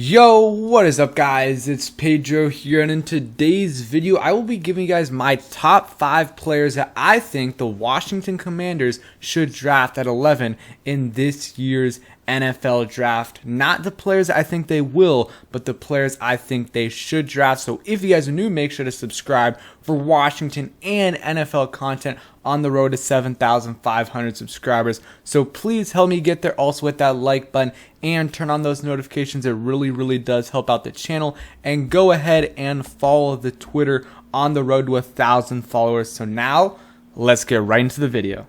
Yo, what is up guys? It's Pedro here, and in today's video I will be giving you guys my top 5 players that I think the Washington Commanders should draft at 11 in this year's NFL draft. Not the players that I think they will, but the players I think they should draft. So if you guys are new, make sure to subscribe for Washington and NFL content on the road to 7,500 subscribers. So please help me get there. Also hit that like button and turn on those notifications. It really does help out the channel. And go ahead and follow the Twitter on the road to 1,000 followers. So now let's get right into the video.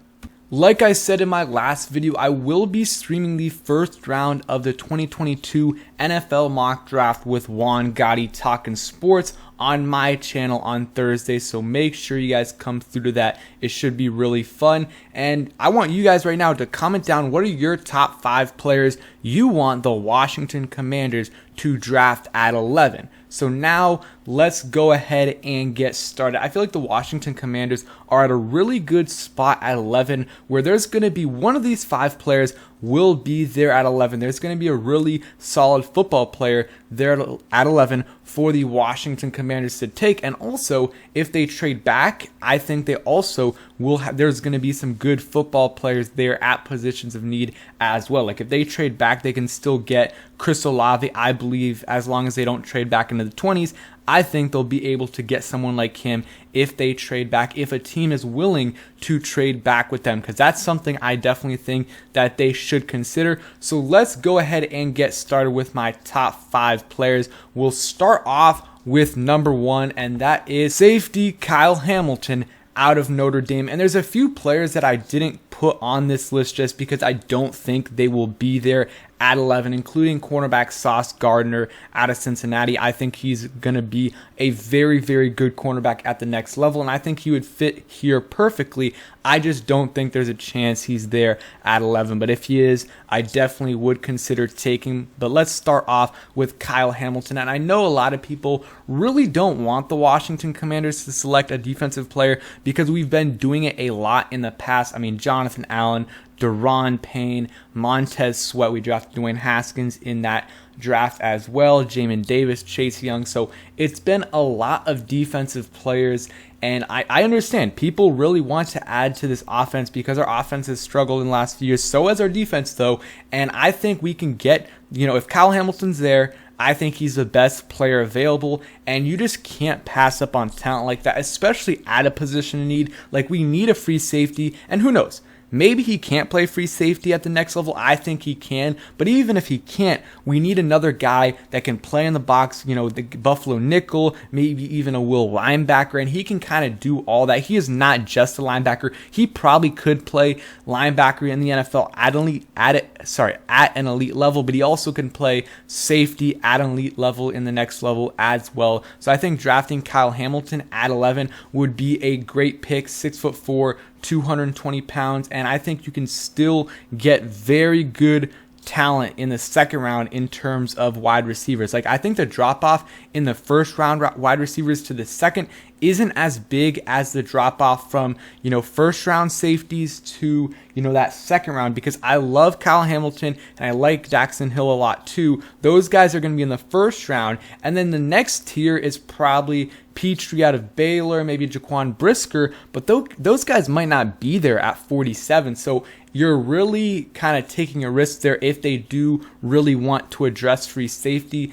Like I said in my last video, I will be streaming the first round of the 2022 NFL mock draft with Juan Gotti Talking Sports on my channel on Thursday, so make sure you guys come through to that. It should be really fun, and I want you guys right now to comment down what are your top 5 players you want the Washington Commanders to draft at 11. So now let's go ahead and get started. I feel like the Washington Commanders are at a really good spot at 11 where there's going to be one of these 5 players will be there at 11. There's going to be a really solid football player there at 11 for the Washington Commanders to take. And also, if they trade back, I think they also will have, there's going to be some good football players there at positions of need as well. Like if they trade back, they can still get Chris Olave, I believe, as long as they don't trade back into the 20s. I think they'll be able to get someone like him if they trade back, if a team is willing to trade back with them, because that's something I definitely think that they should consider. So let's go ahead and get started with my top 5 players. We'll start off with number 1, and that is safety Kyle Hamilton out of Notre Dame. And there's a few players that I didn't put on this list just because I don't think they will be there at 11, including cornerback Sauce Gardner out of Cincinnati. I think he's going to be a very good cornerback at the next level, and I think he would fit here perfectly. I just don't think there's a chance he's there at 11, but if he is, I definitely would consider taking. But let's start off with Kyle Hamilton, and I know a lot of people really don't want the Washington Commanders to select a defensive player because we've been doing it a lot in the past. I mean, Jonathan Allen, Daron Payne, Montez Sweat. We drafted Dwayne Haskins in that draft as well. Jamin Davis, Chase Young. So it's been a lot of defensive players. And I understand people really want to add to this offense because our offense has struggled in the last few years. So has our defense, though. And I think we can get, if Kyle Hamilton's there, I think he's the best player available, and you just can't pass up on talent like that, especially at a position of need. Like, we need a free safety, and who knows? Maybe he can't play free safety at the next level. I think he can. But even if he can't, we need another guy that can play in the box, the Buffalo nickel, maybe even a will linebacker, and he can kind of do all that. He is not just a linebacker. He probably could play linebacker in the NFL at an elite level, but he also can play safety at an elite level in the next level as well. So I think drafting Kyle Hamilton at 11 would be a great pick. 6'4", 220 pounds, and I think you can still get very good talent in the second round in terms of wide receivers. Like, I think the drop off in the first round wide receivers to the second isn't as big as the drop off from first round safeties to that second round, because I love Kyle Hamilton and I like Daxton Hill a lot too. Those guys are going to be in the first round, and then the next tier is probably Petrie out of Baylor, maybe Jaquan Brisker, but those guys might not be there at 47. So you're really kind of taking a risk there if they do really want to address free safety.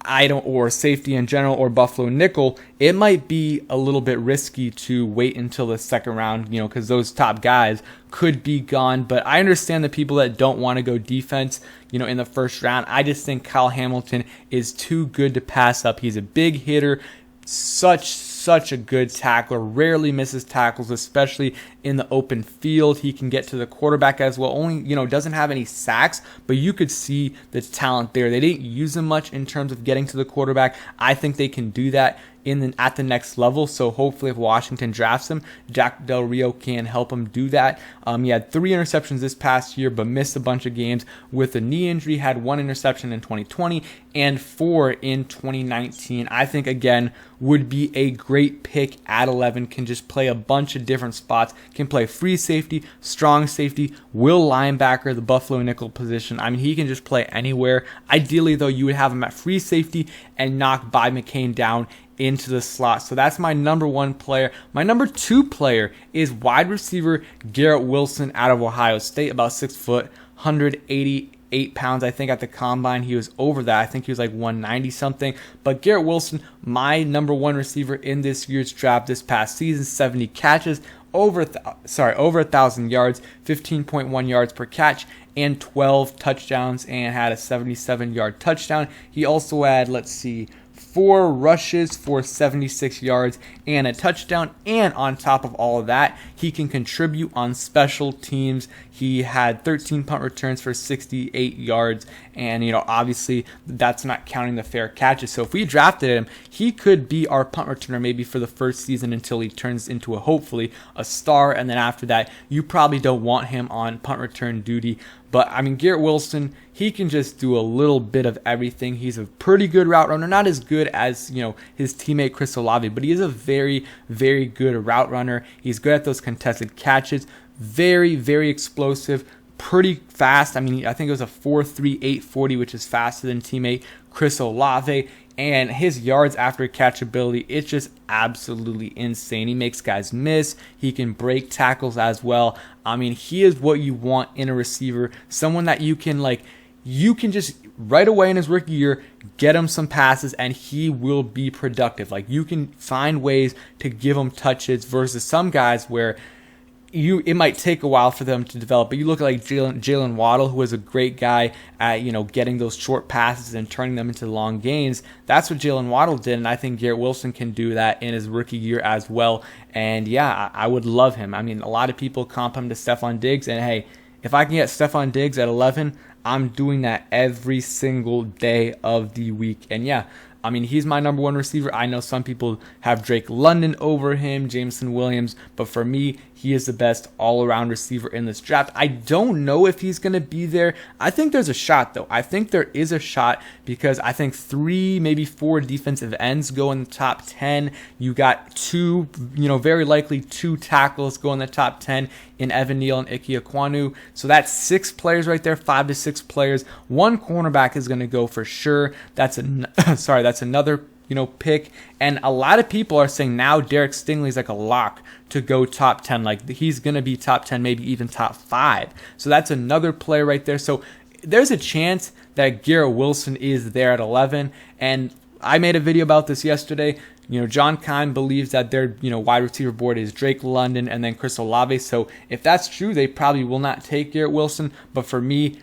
Or safety in general, or Buffalo nickel. It might be a little bit risky to wait until the second round, because those top guys could be gone. But I understand the people that don't want to go defense, in the first round. I just think Kyle Hamilton is too good to pass up. He's a big hitter, such a good tackler, rarely misses tackles, especially in the open field. He can get to the quarterback as well. Only, doesn't have any sacks, but you could see the talent there. They didn't use him much in terms of getting to the quarterback. I think they can do that. at the next level. So hopefully if Washington drafts him, Jack Del Rio can help him do that. He had 3 interceptions this past year, but missed a bunch of games with a knee injury. Had 1 interception in 2020 and 4 in 2019. I think, again, would be a great pick at 11. Can just play a bunch of different spots. Can play free safety, strong safety, will linebacker, the Buffalo nickel position. I mean, he can just play anywhere. Ideally, though, you would have him at free safety and knock By McCain down into the slot. So that's my number 1 player. My number 2 player is wide receiver Garrett Wilson out of Ohio State, about 6 foot, 188 pounds. I think at the combine he was over that. I think he was like 190 something. But Garrett Wilson, my number 1 receiver in this year's draft this past season, 70 catches, over 1,000 yards, 15.1 yards per catch, and 12 touchdowns, and had a 77-yard touchdown. He also had, 4 rushes for 76 yards and a touchdown. And on top of all of that, he can contribute on special teams. He had 13 punt returns for 68 yards. And, obviously that's not counting the fair catches. So if we drafted him, he could be our punt returner maybe for the first season until he turns into hopefully a star. And then after that, you probably don't want him on punt return duty. But, Garrett Wilson, he can just do a little bit of everything. He's a pretty good route runner. Not as good as, his teammate Chris Olave, but he is a very, very good route runner. He's good at those contested catches. Very, very explosive. Pretty fast. I think it was a 4.38 40, which is faster than teammate Chris Olave. And his yards after catch ability, it's just absolutely insane. He makes guys miss. He can break tackles as well. He is what you want in a receiver. Someone that you can just right away in his rookie year, get him some passes and he will be productive. You can find ways to give him touches versus some guys where it might take a while for them to develop, but you look at Jalen Waddle, who is a great guy at getting those short passes and turning them into long gains. That's what Jalen Waddle did, and I think Garrett Wilson can do that in his rookie year as well. And yeah, I would love him. A lot of people comp him to Stephon Diggs, and hey, if I can get Stephon Diggs at 11, I'm doing that every single day of the week. And yeah, he's my number 1 receiver. I know some people have Drake London over him, Jamison Williams, but for me, he is the best all-around receiver in this draft. I don't know if he's going to be there. I think there's a shot, though. I think there is a shot because I think 3, maybe 4 defensive ends go in the top 10. You got 2, very likely 2 tackles go in the top 10 in Evan Neal and Ike Ekwonu. So that's 6 players right there, 5 to 6 players. 1 cornerback is going to go for sure. That's another pick. And a lot of people are saying now Derek Stingley's like a lock to go top 10. He's going to be top 10, maybe even top 5. So that's another player right there. So there's a chance that Garrett Wilson is there at 11. And I made a video about this yesterday. John Kine believes that their, wide receiver board is Drake London and then Chris Olave. So if that's true, they probably will not take Garrett Wilson. But for me,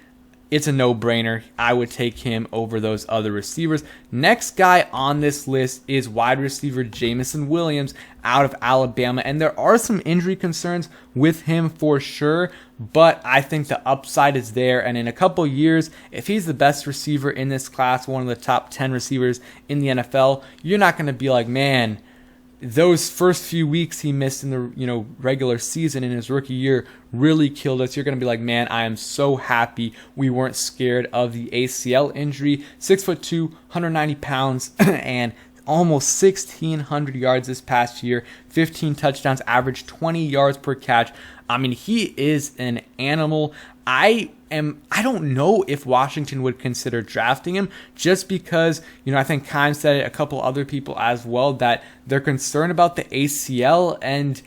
it's a no-brainer. I would take him over those other receivers. Next guy on this list is wide receiver Jamison Williams out of Alabama. And there are some injury concerns with him for sure, but I think the upside is there. And in a couple years, if he's the best receiver in this class, one of the top 10 receivers in the NFL, you're not going to be like, man, those first few weeks he missed in the regular season in his rookie year really killed us. You're going to be like, man, I am so happy we weren't scared of the ACL injury. 6'2", 190 pounds, and almost 1,600 yards this past year. 15 touchdowns, average 20 yards per catch. He is an animal. I don't know if Washington would consider drafting him just because, I think Kime said it, a couple other people as well, that they're concerned about the ACL. And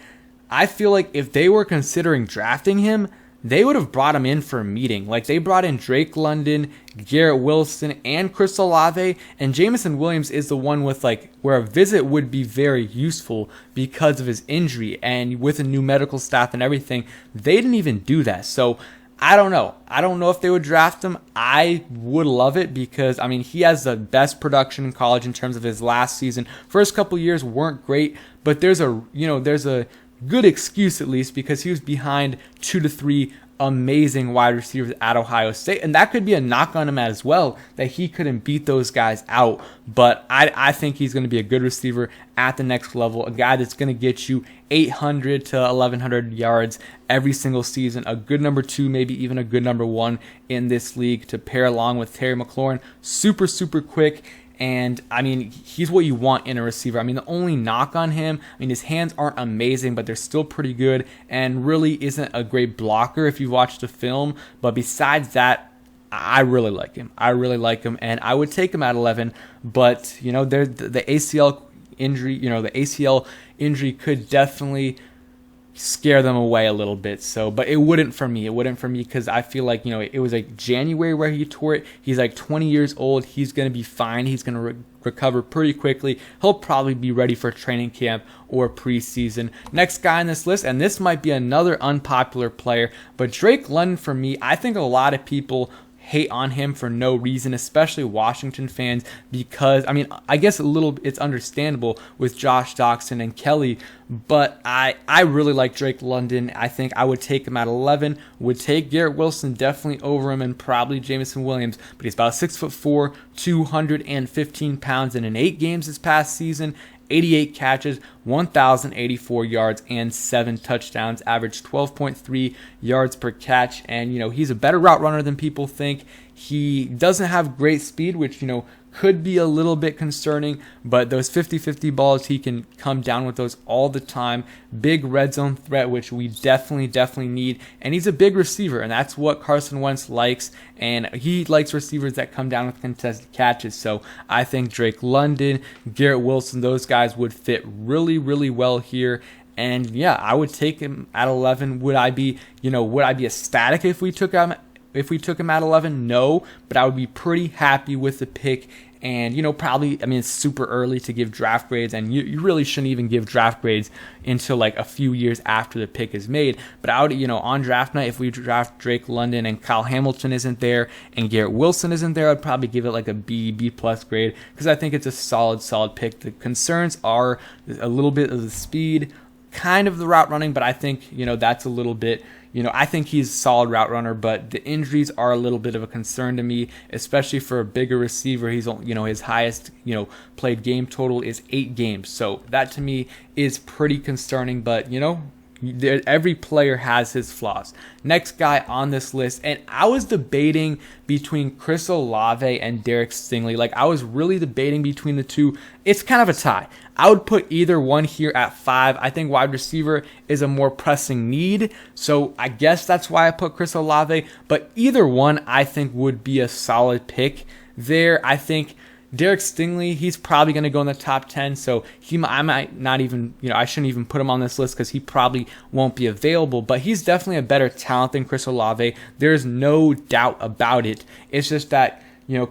I feel like if they were considering drafting him, they would have brought him in for a meeting. They brought in Drake London, Garrett Wilson, and Chris Olave. And Jamison Williams is the one with where a visit would be very useful because of his injury. And with a new medical staff and everything, they didn't even do that. So I don't know. I don't know if they would draft him. I would love it because, he has the best production in college in terms of his last season. First couple years weren't great, but there's a good excuse at least because he was behind 2 to 3 amazing wide receivers at Ohio State, and that could be a knock on him as well, that he couldn't beat those guys out. But I think he's going to be a good receiver at the next level, a guy that's going to get you 800 to 1,100 yards every single season, a good number 2, maybe even a good number 1 in this league to pair along with Terry McLaurin. Super, super quick. And, I mean, he's what you want in a receiver. I mean, the only knock on him, I mean, his hands aren't amazing, but they're still pretty good, and really isn't a great blocker if you've watched the film. But besides that, I really like him. And I would take him at 11. But, the ACL injury, the ACL injury could definitely scare them away a little bit. So, but it wouldn't for me because I feel like, it was like January where he tore it. He's like 20 years old. He's going to be fine. He's going to recover pretty quickly. He'll probably be ready for training camp or preseason. Next guy on this list, and this might be another unpopular player, but Drake London for me, I think a lot of people hate on him for no reason, especially Washington fans, because, I mean, I guess it's understandable with Josh Doxson and Kelly, but I really like Drake London. I think I would take him at 11, would take Garrett Wilson definitely over him, and probably Jamison Williams, but he's about 6'4", 215 pounds, and in 8 games this past season, 88 catches, 1,084 yards, and 7 touchdowns, averaged 12.3 yards per catch. And, he's a better route runner than people think. He doesn't have great speed, which, could be a little bit concerning, but those 50-50 balls, he can come down with those all the time. Big red zone threat, which we definitely need. And he's a big receiver, and that's what Carson Wentz likes. And he likes receivers that come down with contested catches. So I think Drake London, Garrett Wilson, those guys would fit really, really well here. And yeah, I would take him at 11. Would I be ecstatic if we took him at 11? No, but I would be pretty happy with the pick. And, probably, I mean, it's super early to give draft grades, and you really shouldn't even give draft grades until like a few years after the pick is made. But I would, on draft night, if we draft Drake London and Kyle Hamilton isn't there and Garrett Wilson isn't there, I'd probably give it like a B plus grade, because I think it's a solid pick. The concerns are a little bit of the speed, kind of the route running, but I think, that's a little bit, I think he's a solid route runner, but the injuries are a little bit of a concern to me, especially for a bigger receiver. He's, his highest, played game total is 8 games. So that to me is pretty concerning, but, every player has his flaws. Next guy on this list, and I was debating between Chris Olave and Derek Stingley. Like, I was really debating between the two. It's kind of a tie. I would put either one here at 5. I think wide receiver is a more pressing need, so I guess that's why I put Chris Olave. But either one, I think, would be a solid pick there. I think Derek Stingley, he's probably going to go in the top 10, so I might not even, I shouldn't even put him on this list because he probably won't be available, but he's definitely a better talent than Chris Olave. There's no doubt about it. It's just that,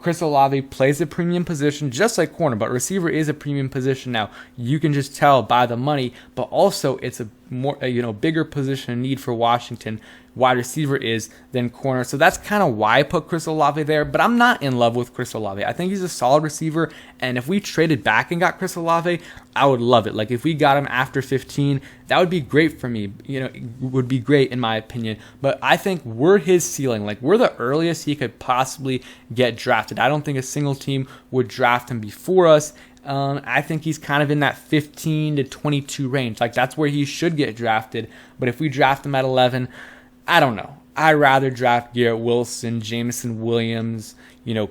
Chris Olave plays a premium position just like corner, but receiver is a premium position now. You can just tell by the money, but also it's a more, bigger position of need for Washington. Wide receiver is than corner. So that's kind of why I put Chris Olave there, but I'm not in love with Chris Olave. I think he's a solid receiver, and if we traded back and got Chris Olave, I would love it. Like, if we got him after 15, that would be great for me. It would be great in my opinion, but I think we're his ceiling. Like, we're the earliest he could possibly get drafted. I don't think a single team would draft him before us. I think he's kind of in that 15 to 22 range. Like, that's where he should get drafted, but if we draft him at 11, I don't know. I'd rather draft Garrett Wilson, Jamison Williams,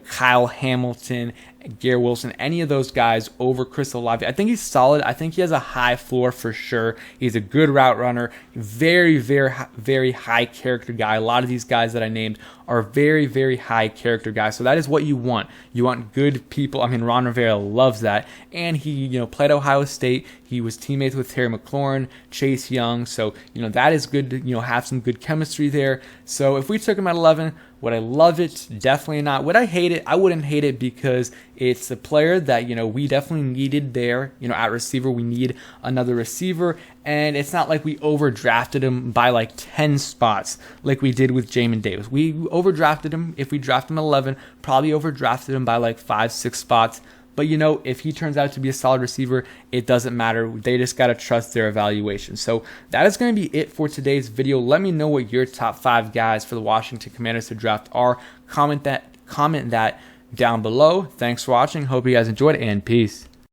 Kyle Hamilton, Garrett Wilson, any of those guys over Chris Olave. I think he's solid. I think he has a high floor for sure. He's a good route runner, very, very, very high character guy. A lot of these guys that I named are very, very high character guys. So that is what you want. You want good people. I mean, Ron Rivera loves that. And he, played Ohio State. He was teammates with Terry McLaurin, Chase Young. So, that is good to, have some good chemistry there. So if we took him at 11, would I love it? Definitely not. Would I hate it? I wouldn't hate it because it's a player that, we definitely needed there. At receiver, we need another receiver. And it's not like we overdrafted him by like 10 spots like we did with Jamin Davis. We overdrafted him. If we drafted him at 11, probably overdrafted him by like 5-6 spots. But if he turns out to be a solid receiver, it doesn't matter. They just got to trust their evaluation. So that is going to be it for today's video. Let me know what your top 5 guys for the Washington Commanders to draft are. Comment that down below. Thanks for watching. Hope you guys enjoyed, and peace.